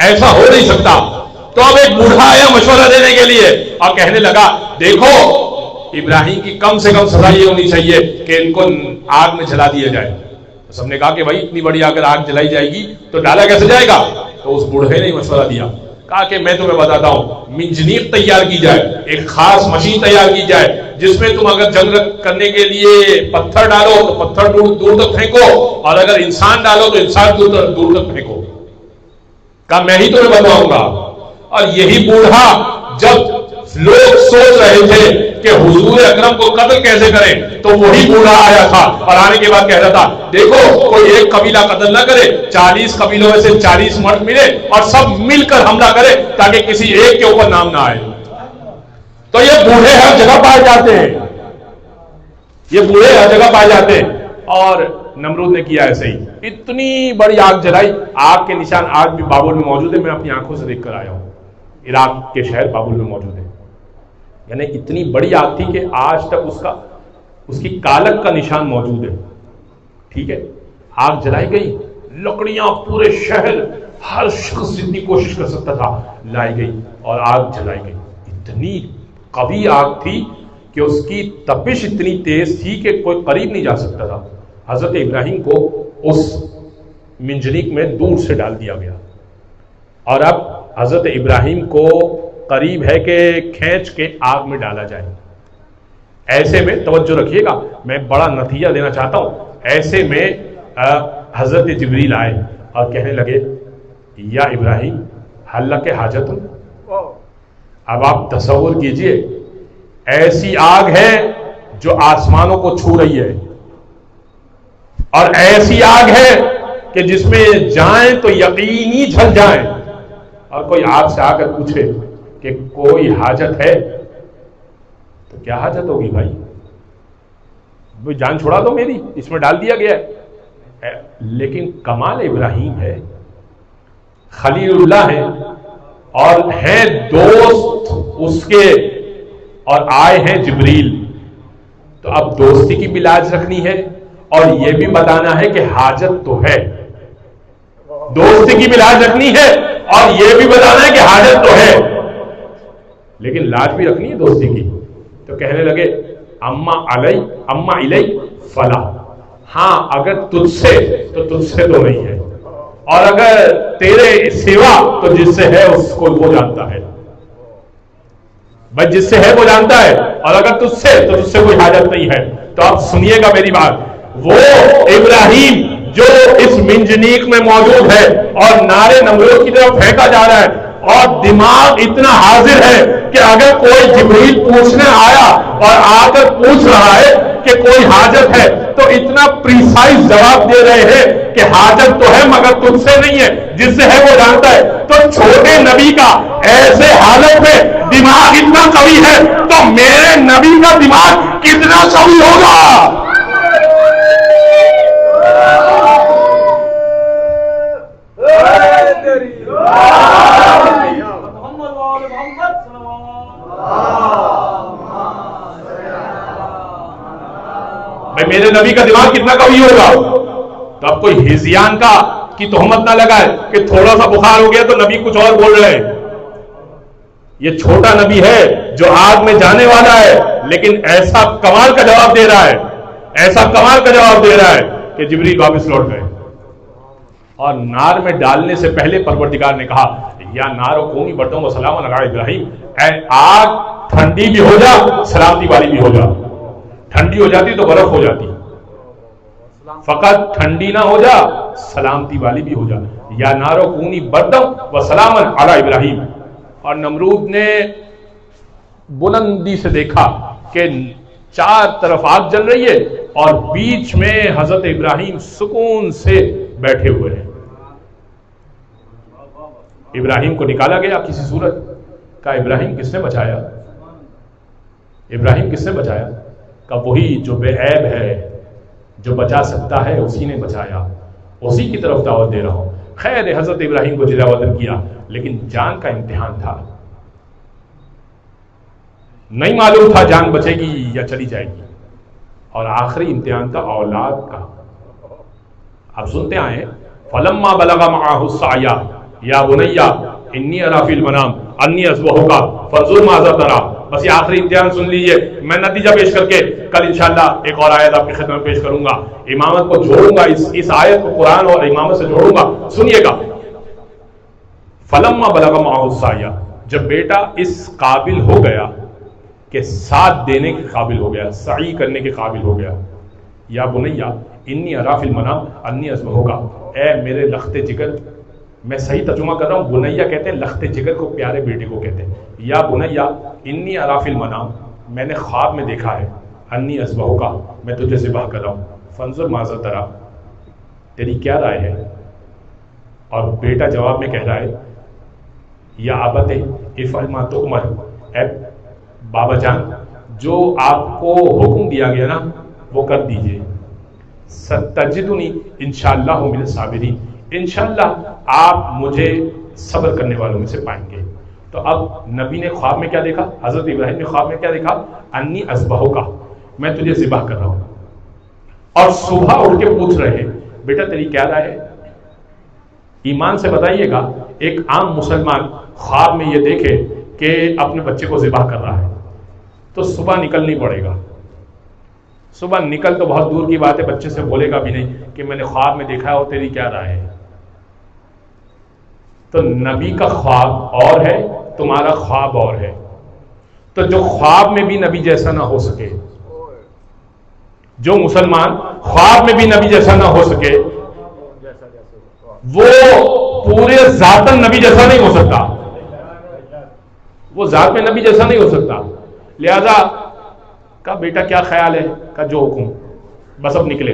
ایسا ہو نہیں سکتا. تو اب ایک بوڑھا آیا مشورہ دینے کے لیے اور کہنے لگا دیکھو ابراہیم کی کم سے کم سزا یہ ہونی چاہیے کہ ان کو آگ میں جلا دیا جائے. سب نے کہا کہ بھائی اتنی بڑی اگر آگ جلائی جائے گی تو ڈالا کیسے جائے گا؟ تو اس بوڑھے نے مشورہ دیا. کہا کہ میں تمہیں بتاتا ہوں، منجنیق تیار کی جائے، ایک خاص مشین تیار کی جائے جس میں تم اگر جنگ کرنے کے لیے پتھر ڈالو تو پتھر دور تک پھینکو، اور اگر انسان ڈالو تو انسان دور تک پھینکو. کہا میں ہی تمہیں بتاؤں گا. اور یہی بوڑھا جب لوگ سوچ رہے تھے کہ حضور اکرم کو قتل کیسے کریں تو وہی بوڑھا آیا تھا اور آنے کے بعد کہہ رہا تھا دیکھو کوئی ایک قبیلہ قتل نہ کرے، 40 قبیلوں میں سے 40 مرد ملے اور سب مل کر حملہ کرے تاکہ کسی ایک کے اوپر نام نہ آئے. تو یہ بوڑھے ہر جگہ پائے جاتے ہیں، یہ بوڑھے ہر جگہ پائے جاتے ہیں. اور نمرود نے کیا ایسے ہی، اتنی بڑی آگ جلائی. آگ کے نشان آج بھی بابل میں موجود ہے، میں اپنی آنکھوں سے دیکھ کر آیا ہوں. عراق کے شہر بابل میں موجود ہے. یعنی اتنی بڑی آگ تھی کہ آج تک اس کی کالک کا نشان موجود ہے. ٹھیک ہے، آگ جلائی گئی، لکڑیاں پورے شہر ہر شخص جتنی کوشش کر سکتا تھا لائی گئی اور آگ جلائی گئی. اتنی قوی آگ تھی کہ اس کی تپش اتنی تیز تھی کہ کوئی قریب نہیں جا سکتا تھا. حضرت ابراہیم کو اس منجنیق میں دور سے ڈال دیا گیا اور اب حضرت ابراہیم کو قریب ہے کہ کھینچ کے آگ میں ڈالا جائے. ایسے میں توجہ رکھیے گا، میں بڑا نتیجہ دینا چاہتا ہوں. ایسے میں حضرت جبریل آئے اور کہنے لگے یا ابراہیم حل لک حاجت. اب آپ تصور کیجئے ایسی آگ ہے جو آسمانوں کو چھو رہی ہے اور ایسی آگ ہے کہ جس میں جائیں تو یقینی جل جائیں. اور کوئی آپ سے آ کر پوچھے کہ کوئی حاجت ہے، تو کیا حاجت ہوگی بھائی؟ جان چھوڑا دو میری، اس میں ڈال دیا گیا ہے۔ لیکن کمال ابراہیم ہے، خلیل اللہ ہے، اور ہیں دوست اس کے، اور آئے ہیں جبریل، تو اب دوستی کی بھی لاج رکھنی ہے اور یہ بھی بتانا ہے کہ حاجت تو ہے۔ دوستی کی بھی لاج رکھنی ہے اور یہ بھی بتانا ہے کہ حاجت تو ہے، لیکن لاج بھی رکھنی ہے دوستی کی۔ تو کہنے لگے اما الی فلا، ہاں اگر تجھ سے تو تجھ سے تو نہیں ہے، اور اگر تیرے سوا تو جس سے ہے اس کو وہ جانتا ہے، بس جس سے ہے وہ جانتا ہے، اور اگر تجھ سے تو تجھ سے کوئی حاجت نہیں ہے۔ تو آپ سنیے گا میری بات، وہ ابراہیم جو اس منجنیق میں موجود ہے اور نارے نمرود کی طرف پھینکا جا رہا ہے، اور دماغ اتنا حاضر ہے کہ اگر کوئی جبریل پوچھنے آیا اور آ کر پوچھ رہا ہے کہ کوئی حاجت ہے، تو اتنا پریسائز جواب دے رہے ہیں کہ حاجت تو ہے مگر تجھ سے نہیں ہے، جس سے ہے وہ جانتا ہے۔ تو چھوٹے نبی کا ایسے حالت میں دماغ اتنا قوی ہے، تو میرے نبی کا دماغ کتنا قوی ہوگا؟ میرے نبی کا دماغ کتنا قوی ہوگا؟ تو اب کوئی ہزیان کا کی تہمت نہ لگائے کہ تھوڑا سا بخار ہو گیا تو نبی کچھ اور بول رہے ہیں۔ یہ چھوٹا نبی ہے جو آگ میں جانے والا ہے، لیکن ایسا کمال کا جواب دے رہا ہے، ایسا کمال کا جواب دے رہا ہے کہ جبریل واپس لوٹ گئے، اور نار میں ڈالنے سے پہلے پروردگار نے کہا یا نارو کونی بردم و سلام علی ابراہیم، اے آگ ٹھنڈی بھی ہو جا، سلامتی والی بھی ہو جا۔ ٹھنڈی ہو جاتی تو برف ہو جاتی، فقط ٹھنڈی نہ ہو جا، سلامتی والی بھی ہو جا۔ یا نارو کونی بردم و سلام علی ابراہیم۔ اور نمرود نے بلندی سے دیکھا کہ چار طرف آگ جل رہی ہے اور بیچ میں حضرت ابراہیم سکون سے بیٹھے ہوئے ہیں۔ ابراہیم کو نکالا گیا کسی صورت کا، ابراہیم کس نے بچایا؟ ابراہیم کس نے بچایا؟ کہ وہی جو بے عیب ہے، جو بچا سکتا ہے، اسی نے بچایا، اسی کی طرف دعوت دے رہا ہوں۔ خیر حضرت ابراہیم کو جلا وطن کیا، لیکن جان کا امتحان تھا، نہیں معلوم تھا جان بچے گی یا چلی جائے گی، اور آخری امتحان تھا اولاد کا۔ آپ سنتے آئے فلما بلغ معه السعي یا بنی انی اری فی المنام انی اذبحک فانظر ماذا تری۔ بس یہ آخری امتحان سن لیجئے، میں نتیجہ پیش کر کے کل انشاءاللہ ایک اور آیت آپ کی خدمت میں پیش کروں گا، امامت کو جوڑوں گا، اس آیت کو قرآن اور امامت سے جوڑوں گا، سنیے گا۔ فلما بلغ معه السعي، جب بیٹا اس قابل ہو گیا کہ ساتھ دینے کے قابل ہو گیا، سعی کرنے کے قابل ہو گیا، یا بنی انی اری فی المنام انی اذبحک، اے میرے لخت جگر، میں صحیح ترجمہ کر رہا ہوں، بنیا کہتے ہیں لخت جگر کو، پیارے بیٹے کو کہتے ہیں، یا بنیا انی اری فی المنام، میں نے خواب میں دیکھا ہے، انی اذبحک، میں تجھے ذبح کر رہا ہوں، فانظر ماذا تری، تیری کیا رائے ہے؟ اور بیٹا جواب میں کہہ رہا ہے یا ابت افعل ما تؤمر، اے بابا جان جو آپ کو حکم دیا گیا نا وہ کر دیجئے، ستجدنی انشاءاللہ من الصابرین، انشاءاللہ آپ مجھے صبر کرنے والوں میں سے پائیں گے۔ تو اب نبی نے خواب میں کیا دیکھا؟ حضرت ابراہیم نے خواب میں کیا دیکھا؟ انی اذبحک، میں تجھے ذبح کر رہا ہوں، اور صبح اٹھ کے پوچھ رہے ہیں بیٹا تیری کیا رائے ہے؟ ایمان سے بتائیے گا، ایک عام مسلمان خواب میں یہ دیکھے کہ اپنے بچے کو ذبح کر رہا ہے تو صبح نکلنی پڑے گا، صبح نکل تو بہت دور کی بات ہے، بچے سے بولے گا بھی نہیں کہ میں نے خواب میں دیکھا ہے اور تیری کیا رائے ہے۔ تو نبی کا خواب اور ہے، تمہارا خواب اور ہے، تو جو خواب میں بھی نبی جیسا نہ ہو سکے، جو مسلمان خواب میں بھی نبی جیسا نہ ہو سکے، وہ پورے ذاتاً نبی جیسا نہیں ہو سکتا، وہ ذات میں نبی جیسا نہیں ہو سکتا۔ لہذا کہا بیٹا کیا خیال ہے؟ کہا جو حکم، بس اب نکلے۔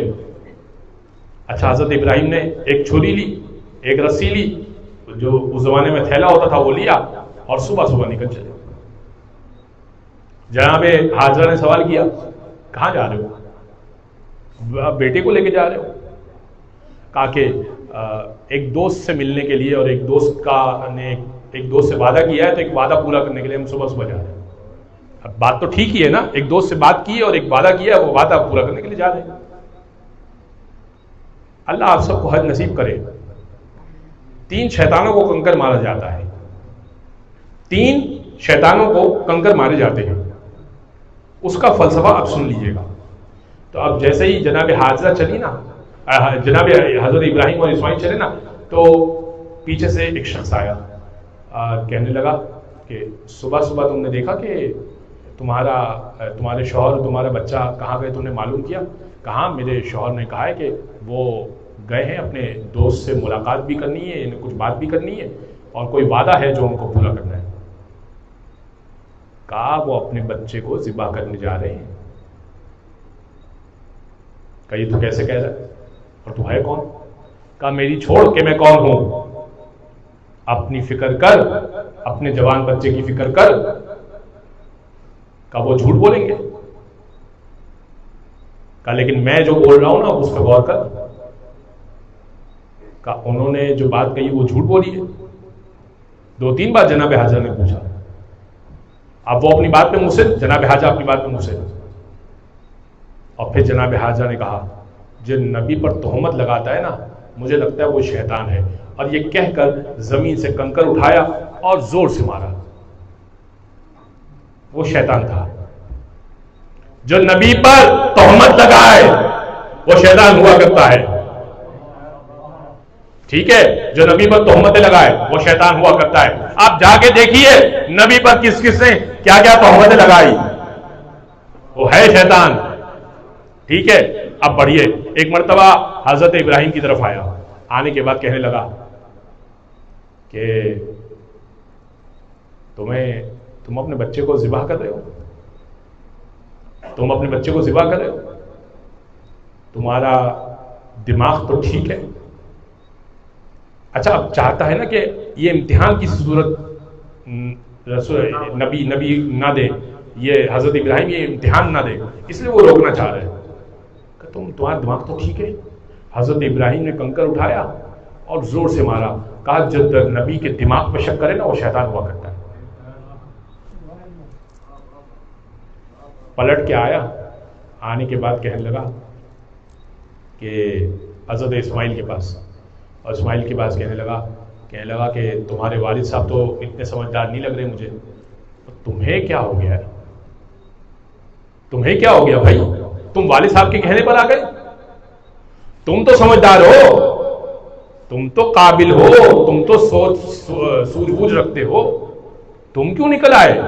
اچھا حضرت ابراہیم نے ایک چھری لی، ایک رسی لی، جو اس زمانے میں تھیلا ہوتا تھا وہ لیا اور صبح صبح نکل چلے. جناب حاجرہ نے سوال کیا کہاں جا رہے ہو؟ بیٹے کو لے کے جا رہے ہو. کہا کہ ایک دوست سے ملنے کے لیے اور ایک دوست سے وعدہ کیا ہے تو ایک وعدہ پورا کرنے کے لیے ہم صبح صبح جا رہے ہیں. اب بات تو ٹھیک ہی ہے نا, ایک دوست سے بات کی اور ایک وعدہ کیا, وہ وعدہ پورا کرنے کے لیے جا رہے ہیں. اللہ آپ سب کو حج نصیب کرے. 3 شیطانوں کو کنکر مارا جاتا ہے, 3 شیطانوں کو کنکر مارے جاتے ہیں. اس کا فلسفہ آپ سن لیجئے گا. تو اب جیسے ہی جناب حاجرہ چلی نا, جناب حضرت ابراہیم اور اسماعیل چلے نا, تو پیچھے سے ایک شخص آیا, کہنے لگا کہ صبح صبح تم نے دیکھا کہ تمہارے شوہر تمہارا بچہ کہاں گئے, تم نے معلوم کیا؟ کہاں میرے شوہر نے کہا ہے کہ وہ گئے ہیں اپنے دوست سے ملاقات بھی کرنی ہے, انہیں کچھ بات بھی کرنی ہے اور کوئی وعدہ ہے جو ان کو پورا کرنا ہے. کہا وہ اپنے بچے کو ذبح کرنے جا رہے ہیں. کہا یہ تو کیسے کہہ رہا ہے اور تو ہے کون؟ کہا میری چھوڑ کہ میں کون ہوں, اپنی فکر کر, اپنے جوان بچے کی فکر کر. کہا وہ جھوٹ بولیں گے؟ کہا لیکن میں جو بول رہا ہوں نا اس پہ غور کر. کہا انہوں نے جو بات کہی وہ جھوٹ بولی ہے. 2-3 بار جناب حاجرہ نے پوچھا. اب وہ اپنی بات پہ مصر, جناب حاجرہ اپنی بات پہ مصر. اور پھر جناب حاجرہ نے کہا جو نبی پر تہمت لگاتا ہے نا, مجھے لگتا ہے وہ شیطان ہے. اور یہ کہہ کر زمین سے کنکر اٹھایا اور زور سے مارا. وہ شیطان تھا. جو نبی پر تہمت لگائے وہ شیطان ہوا کرتا ہے. ٹھیک ہے, جو نبی پر تہمتیں لگائے وہ شیطان ہوا کرتا ہے. آپ جا کے دیکھیے نبی پر کس کس نے کیا کیا تہمتیں لگائی, وہ ہے شیطان. ٹھیک ہے, اب بڑھیے. ایک مرتبہ حضرت ابراہیم کی طرف آیا. آنے کے بعد کہنے لگا کہ تم اپنے بچے کو ذبح کر رہے ہو, تم اپنے بچے کو ذبح کر رہے ہو, تمہارا دماغ تو ٹھیک ہے. اچھا اب چاہتا ہے نا کہ یہ امتحان کی صورت نبی نہ دے, یہ حضرت ابراہیم یہ امتحان نہ دے, اس لیے وہ روکنا چاہ رہے ہیں. کہ تمہارا دماغ تو ٹھیک ہے. حضرت ابراہیم نے کنکر اٹھایا اور زور سے مارا. کہا جب نبی کے دماغ پہ شک کرے نا وہ شیطان ہوا کرتا ہے. پلٹ کے آیا. آنے کے بعد کہنے لگا کہ حضرت اسماعیل کے پاس, اور اسماعیل کے پاس کہنے لگا کہ تمہارے والد صاحب تو اتنے سمجھدار نہیں لگ رہے مجھے, تمہیں کیا ہو گیا ہے؟ تمہیں کیا ہو گیا بھائی؟ تم والد صاحب کے کہنے پر آ گئے؟ تم تو سمجھدار ہو, تم تو قابل ہو, تم تو سوجھ بوجھ رکھتے ہو, تم کیوں نکل آئے؟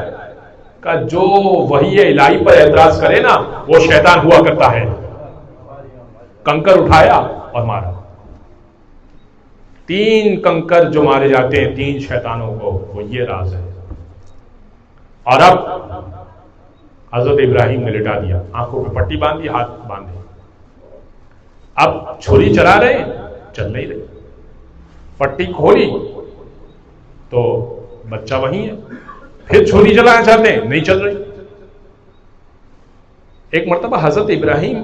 کہ جو وحی الہی پر اعتراض کرے نا وہ شیطان ہوا کرتا ہے. کنکر اٹھایا اور مارا. 3 کنکر جو مارے جاتے ہیں 3 شیطانوں کو, وہ یہ راز ہے. اور اب حضرت ابراہیم نے لٹا دیا, آنکھوں پہ پٹی باندھی, ہاتھ باندھے. اب چھری چلا رہے, چل نہیں رہے. پٹی کھولی تو بچہ وہیں ہے. پھر چھری چلانا چاہتے ہیں, نہیں چل رہی. ایک مرتبہ حضرت ابراہیم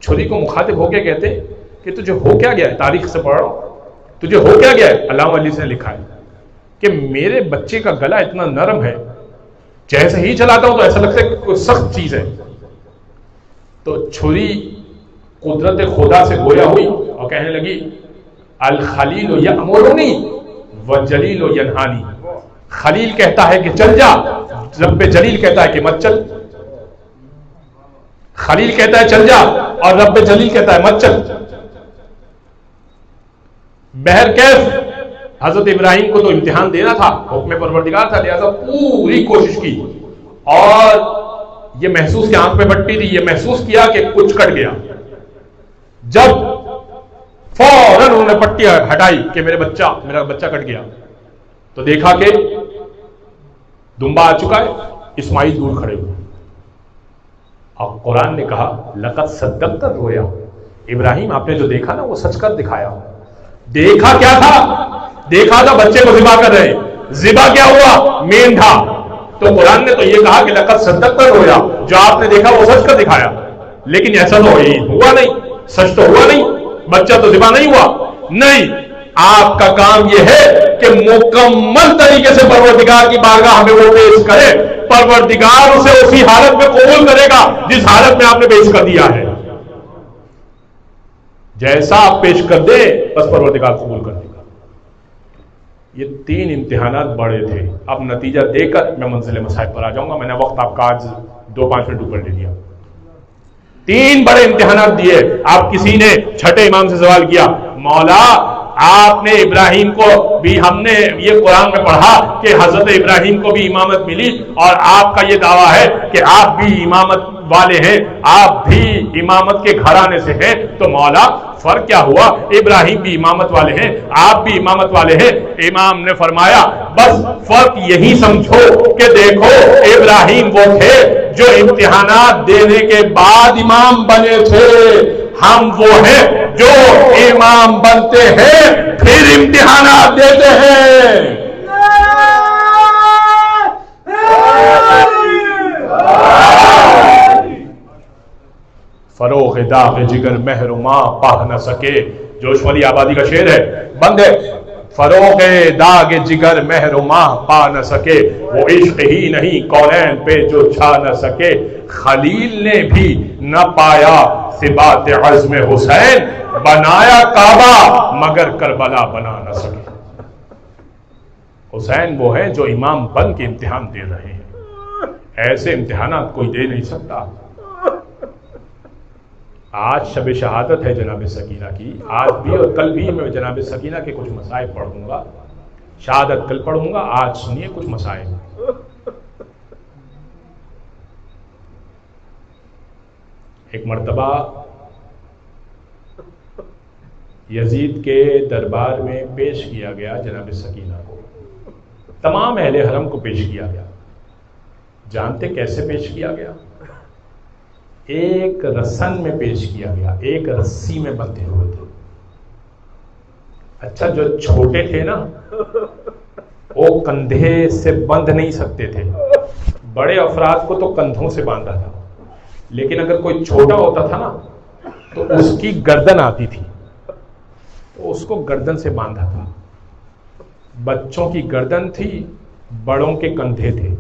چھری کو مخاطب ہو کے کہتے کہ تجھے ہو کیا گیا ہے؟ تاریخ سے پڑھ رہا ہوں, تجھے ہو کیا گیا ہے؟ علامہ علی سے نے لکھا ہے کہ میرے بچے کا گلا اتنا نرم ہے, جیسے ہی چلاتا ہوں تو ایسا لگتا ہے کہ کوئی سخت چیز ہے. تو چھری قدرت خدا سے گویا ہوئی اور کہنے لگی الخلیل یأمرنی والجلیل ینہانی. خلیل کہتا ہے کہ چل جا, رب جلیل کہتا ہے کہ مت چل. خلیل کہتا ہے چل جا اور رب جلیل کہتا ہے مت چل. بہرکیف حضرت ابراہیم کو تو امتحان دینا تھا, حکم پروردگار تھا, لہذا پوری کوشش کی. اور یہ محسوس کی آنکھ پہ پٹی تھی, یہ محسوس کیا کہ کچھ کٹ گیا. جب فوراً انہوں نے پٹی ہٹائی کہ میرا بچہ کٹ گیا, تو دیکھا کہ دمبا آ چکا ہے, اسماعیل دور کھڑے ہوئے. اور قرآن نے کہا لقد صدقت الرؤیا, ابراہیم آپ نے جو دیکھا نا وہ سچ کر دکھایا. دیکھا کیا تھا دیکھا تھا بچے کو ذبح کر رہے، ذبح کیا ہوا؟ مینڈھا. تو قرآن نے تو یہ کہا کہ لقد صدقت الرؤیا، جو آپ نے دیکھا وہ سچ کر دکھایا. لیکن ایسا تو ہوا نہیں، سچ تو ہوا نہیں، بچہ تو ذبح نہیں ہوا. نہیں، آپ کا کام یہ ہے کہ مکمل طریقے سے پروردگار کی بارگاہ ہمیں وہ پیش کرے، پروردگار اسے اسی حالت میں قبول کرے گا جس حالت میں آپ نے پیش کر دیا ہے. جیسا آپ پیش کر دیں بس پروردگار قبول کر دے گا. یہ 3 امتحانات بڑے تھے. اب نتیجہ دے کر میں منزل مصائب پر آ جاؤں گا. میں نے وقت آپ کا آج 2-5 منٹ اوپر لے لیا. 3 بڑے امتحانات دیے. آپ کسی نے چھٹے امام سے سوال کیا، مولا آپ نے ابراہیم کو بھی، ہم نے یہ قرآن میں پڑھا کہ حضرت ابراہیم کو بھی امامت ملی، اور آپ کا یہ دعویٰ ہے کہ آپ بھی امامت والے ہیں، آپ بھی امامت کے گھرانے سے ہیں، تو مولا فرق کیا ہوا؟ ابراہیم بھی امامت والے ہیں، آپ بھی امامت والے ہیں. امام نے فرمایا بس فرق یہی سمجھو کہ دیکھو ابراہیم وہ تھے جو امتحانات دینے کے بعد امام بنے تھے، ہم وہ ہیں جو امام بنتے ہیں پھر امتحانات دیتے ہیں. فروغ داغ جگر مہر ماں پاہ نہ سکے، جوش والی آبادی کا شعر ہے، بند ہے. فروغ داغ جگر مہر ماہ پا نہ سکے، وہ عشق ہی نہیں کونین پہ جو چھا نہ سکے. خلیل نے بھی نہ پایا ثبات عزم حسین، بنایا کعبہ مگر کربلا بنا نہ سکے. حسین وہ ہیں جو امام بن کے امتحان دے رہے ہیں. ایسے امتحانات کوئی دے نہیں سکتا. آج شب شہادت ہے جناب سکینہ کی، آج بھی اور کل بھی میں جناب سکینہ کے کچھ مسائل پڑھوں گا. شہادت کل پڑھوں گا، آج سنیے کچھ مسائل. ایک مرتبہ یزید کے دربار میں پیش کیا گیا جناب سکینہ کو، تمام اہل حرم کو پیش کیا گیا. جانتے کیسے پیش کیا گیا؟ ایک رسن میں پیش کیا گیا، ایک رسی میں بندھے ہوئے تھے. اچھا جو چھوٹے تھے نا وہ کندھے سے بندھ نہیں سکتے تھے، بڑے افراد کو تو کندھوں سے باندھا تھا، لیکن اگر کوئی چھوٹا ہوتا تھا نا تو اس کی گردن آتی تھی تو اس کو گردن سے باندھا تھا. بچوں کی گردن تھی، بڑوں کے کندھے تھے.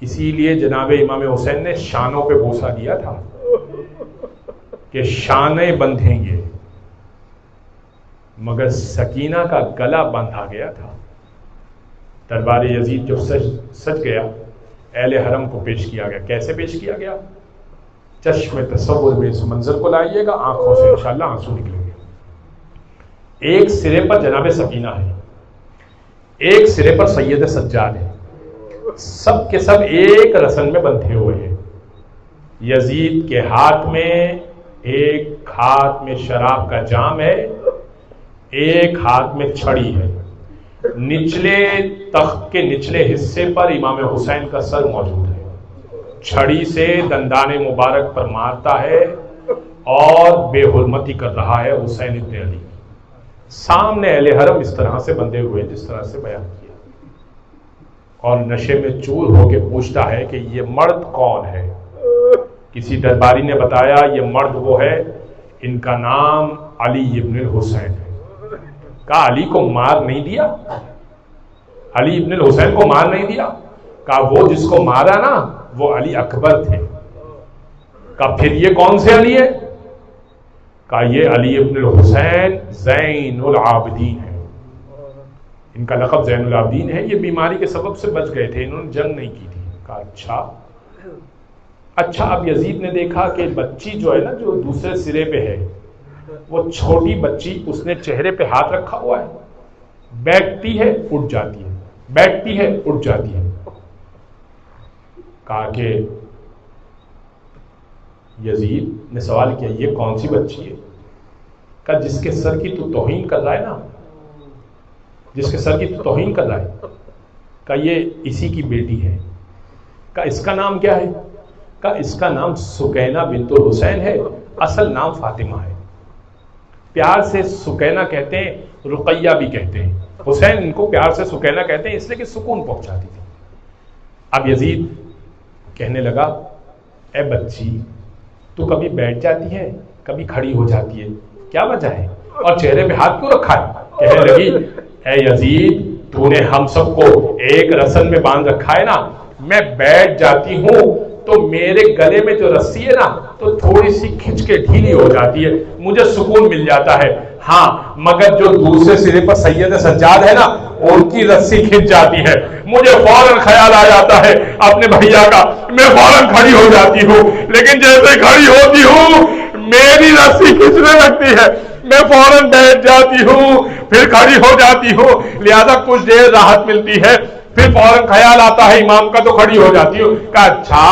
اسی لیے جناب امام حسین نے شانوں پہ بوسہ دیا تھا کہ شانیں بندھیں گے، مگر سکینہ کا گلا باندھا گیا تھا. دربار یزید جب سج گیا، اہل حرم کو پیش کیا گیا. کیسے پیش کیا گیا؟ چشم تصور میں اس منظر کو لائیے گا، آنکھوں سے انشاءاللہ آنسو نکلیں گے. ایک سرے پر جناب سکینہ ہے، ایک سرے پر سید سجاد ہے، سب کے سب ایک رسن میں بندھے ہوئے ہیں. یزید کے ہاتھ میں ایک ہاتھ میں شراب کا جام ہے، ایک ہاتھ میں چھڑی ہے. نچلے تخت کے نچلے حصے پر امام حسین کا سر موجود ہے. چھڑی سے دندان مبارک پر مارتا ہے اور بے حرمتی کر رہا ہے حسین ابن علی. سامنے اہل حرم اس طرح سے بندھے ہوئے جس طرح سے بیان کیا، اور نشے میں چور ہو کے پوچھتا ہے کہ یہ مرد کون ہے. کسی درباری نے بتایا یہ مرد وہ ہے، ان کا نام علی ابن الحسین ہے. کہا علی کو مار نہیں دیا، علی ابن الحسین کو مار نہیں دیا. کہا وہ جس کو مارا نا وہ علی اکبر تھے. کہا پھر یہ کون سے علی ہے؟ کہا یہ علی ابن الحسین زین العابدین ہے. ان کا لقب زین العابدین ہے. یہ بیماری کے سبب سے بچ گئے تھے، انہوں نے جنگ نہیں کی تھی. کہا اچھا. اب یزید نے دیکھا کہ بچی جو ہے نا جو دوسرے سرے پہ ہے، وہ چھوٹی بچی، اس نے چہرے پہ ہاتھ رکھا ہوا ہے، بیٹھتی ہے اٹھ جاتی ہے، بیٹھتی ہے اٹھ جاتی ہے. کہا کہ یزید نے سوال کیا یہ کون سی بچی ہے؟ کہا جس کے سر کی تو توہین کر رہا ہے نا، جس کے سر کی تو توہین کر رہا ہے. کہا یہ اسی کی بیٹی ہے. کہا اس کا نام کیا ہے؟ کہا اس کا نام سکینہ بنت الحسین ہے، اصل نام فاطمہ ہے. پیار سے سکینہ کہتے ہیں، رقیہ بھی کہتے ہیں. حسین ان کو پیار سے سکینہ کہتے ہیں اس لیے کہ سکون پہنچاتی تھی. اب یزید کہنے لگا اے بچی تو کبھی بیٹھ جاتی ہے کبھی کھڑی ہو جاتی ہے، کیا وجہ ہے؟ اور چہرے پہ ہاتھ کیوں رکھا ہے؟ کہنے لگی اے یزید تو نے ہم سب کو ایک رسن میں باندھ رکھا ہے نا، میں بیٹھ جاتی ہوں تو میرے گلے میں جو رسی ہے نا تو تھوڑی سی کھچ کے ڈھیلی ہو جاتی ہے، مجھے سکون مل جاتا ہے. ہاں مگر جو دوسرے سرے پر سید سجاد ہے نا ان کی رسی کھچ جاتی ہے، مجھے فوراً خیال آ جاتا ہے اپنے بھیا کا، میں فوراً کھڑی ہو جاتی ہوں، لیکن جیسے کھڑی ہوتی ہوں میری رسی کھچنے لگتی ہے، میں فوراً بیٹھ جاتی ہوں پھر کھڑی ہو جاتی ہوں، لہذا کچھ دیر راحت ملتی ہے پھر فوراً خیال آتا ہے امام کا تو کھڑی ہو جاتی ہوں. کہا اچھا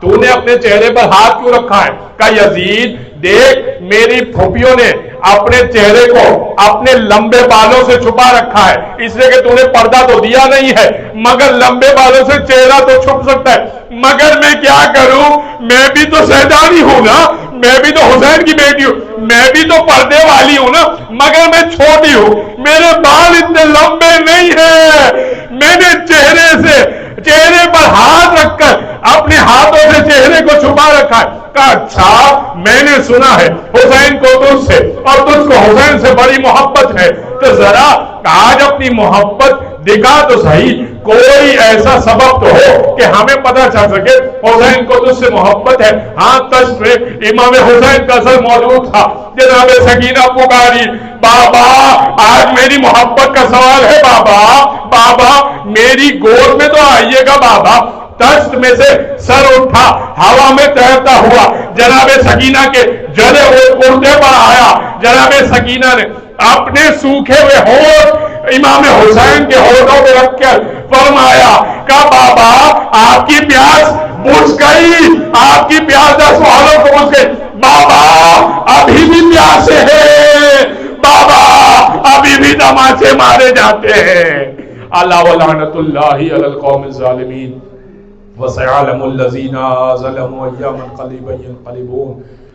تو نے اپنے چہرے پر ہاتھ کیوں رکھا ہے؟ کہا یزید دیکھ میری پھوپھیوں نے اپنے چہرے کو اپنے لمبے بالوں سے چھپا رکھا ہے، اس لیے کہ تو نے پردہ تو دیا نہیں ہے، مگر لمبے بالوں سے چہرہ تو چھپ سکتا ہے، مگر میں کیا کروں، میں بھی تو شیطانی ہوں نا، میں بھی تو حسین کی بیٹی ہوں، میں بھی تو پردے والی ہوں نا، مگر میں چھوٹی ہوں، میرے بال اتنے لمبے نہیں ہیں، میں نے چہرے پر ہاتھ رکھ کر اپنے ہاتھوں سے چہرے کو چھپا رکھا ہے. کہا اچھا میں نے سنا ہے حسین کو تجھ سے اور تجھ کو حسین سے بڑی محبت ہے، تو ذرا آج اپنی محبت دکھا تو صحیح، کوئی ایسا سبب تو ہو کہ ہمیں پتہ چل سکے حسین کو تجھ سے محبت ہے. ہاں تشت میں امام حسین کا سر موجود تھا، جناب سکینہ پکاری بابا آج میری محبت کا سوال ہے، بابا میری گود میں تو آئیے گا بابا. تشت میں سے سر اٹھا ہوا میں تیرتا ہوا جناب سکینہ کے جلے ہوئے کرتے پر آیا. جناب سکینہ نے اپنے سوکھے ہوئے ہونٹ امام حسین کے ہونٹوں پہ رکھ کر فرمایا کہ بابا آپ کی پیاس بجھ گئی، آپ کی پیاس 10 والوں کو بجھ گئی، بابا ابھی بھی پیاسے ہیں، بابا ابھی بھی تماچے مارے جاتے ہیں. اللہ ولعنت اللہ علی القوم الظالمین وسيعلم الذين ظلموا أيام ينقلبون.